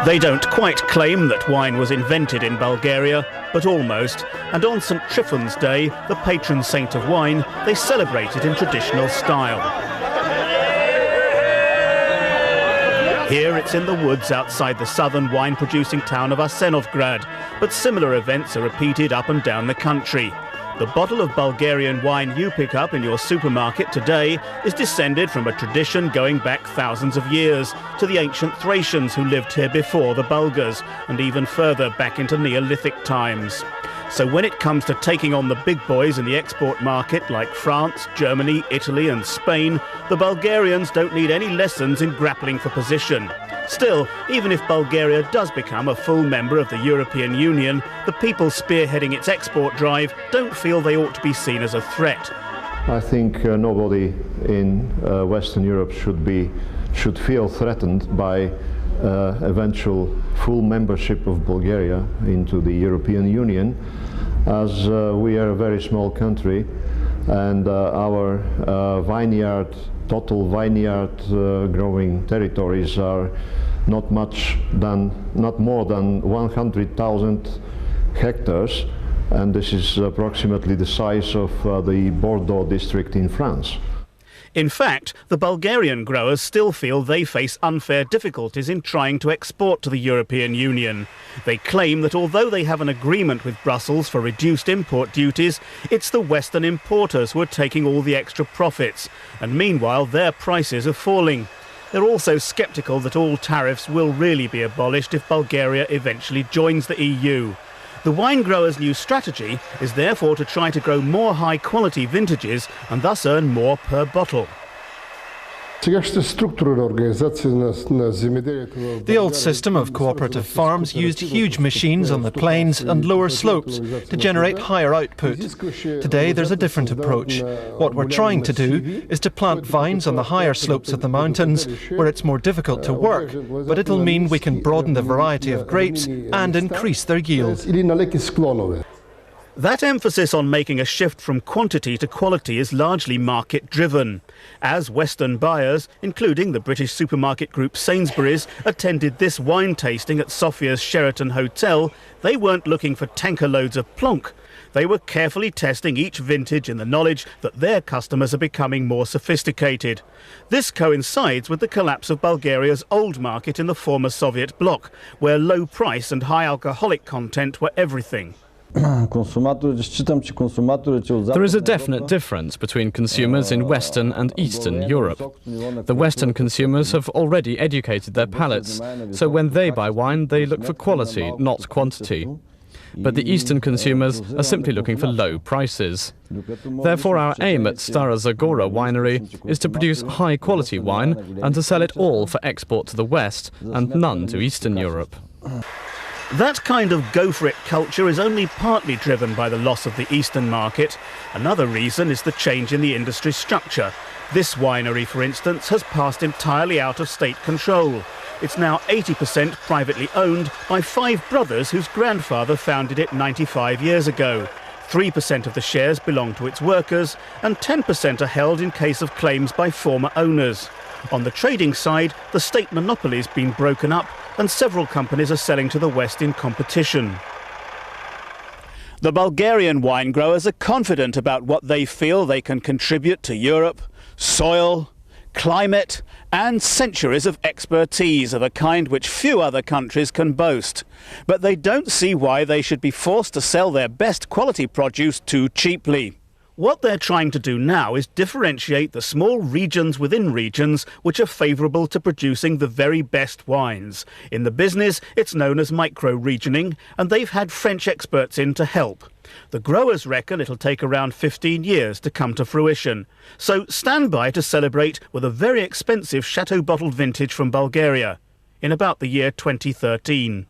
They don't quite claim that wine was invented in Bulgaria, but almost. And on St. Tryphon's Day, the patron saint of wine, they celebrate it in traditional style. Here it's in the woods outside the southern wine-producing town of Arsenovgrad, but similar events are repeated up and down the country. The bottle of Bulgarian wine you pick up in your supermarket today is descended from a tradition going back thousands of years to the ancient Thracians who lived here before the Bulgars, and even further back into Neolithic times. So when it comes to taking on the big boys in the export market like France, Germany, Italy and Spain, the Bulgarians don't need any lessons in grappling for position. Still, even if Bulgaria does become a full member of the European Union, the people spearheading its export drive don't feel they ought to be seen as a threat. I think nobody in Western Europe should feel threatened by eventual full membership of Bulgaria into the European Union, as we are a very small country and our total vineyard growing territories are not more than 100,000 hectares, and this is approximately the size of the Bordeaux district in France. In fact, the Bulgarian growers still feel they face unfair difficulties in trying to export to the European Union. They claim that although they have an agreement with Brussels for reduced import duties, it's the Western importers who are taking all the extra profits, and meanwhile their prices are falling. They're also sceptical that all tariffs will really be abolished if Bulgaria eventually joins the EU. The wine growers' new strategy is therefore to try to grow more high-quality vintages and thus earn more per bottle. The old system of cooperative farms used huge machines on the plains and lower slopes to generate higher output. Today there's a different approach. What we're trying to do is to plant vines on the higher slopes of the mountains where it's more difficult to work, but it'll mean we can broaden the variety of grapes and increase their yield. That emphasis on making a shift from quantity to quality is largely market-driven. As Western buyers, including the British supermarket group Sainsbury's, attended this wine tasting at Sofia's Sheraton Hotel, they weren't looking for tanker loads of plonk. They were carefully testing each vintage in the knowledge that their customers are becoming more sophisticated. This coincides with the collapse of Bulgaria's old market in the former Soviet bloc, where low price and high alcoholic content were everything. There is a definite difference between consumers in Western and Eastern Europe. The Western consumers have already educated their palates, so when they buy wine, they look for quality, not quantity. But the Eastern consumers are simply looking for low prices. Therefore, our aim at Stara Zagora winery is to produce high-quality wine and to sell it all for export to the West and none to Eastern Europe. That kind of go-for-it culture is only partly driven by the loss of the Eastern market. Another reason is the change in the industry structure. This winery, for instance, has passed entirely out of state control. It's now 80% privately owned by 5 brothers whose grandfather founded it 95 years ago. 3% of the shares belong to its workers, and 10% are held in case of claims by former owners. On the trading side, the state monopoly's been broken up, and several companies are selling to the West in competition. The Bulgarian wine growers are confident about what they feel they can contribute to Europe: soil, climate, and centuries of expertise of a kind which few other countries can boast. But they don't see why they should be forced to sell their best quality produce too cheaply. What they're trying to do now is differentiate the small regions within regions which are favourable to producing the very best wines. In the business, it's known as micro-regioning, and they've had French experts in to help. The growers reckon it'll take around 15 years to come to fruition. So stand by to celebrate with a very expensive chateau bottled vintage from Bulgaria in about the year 2013.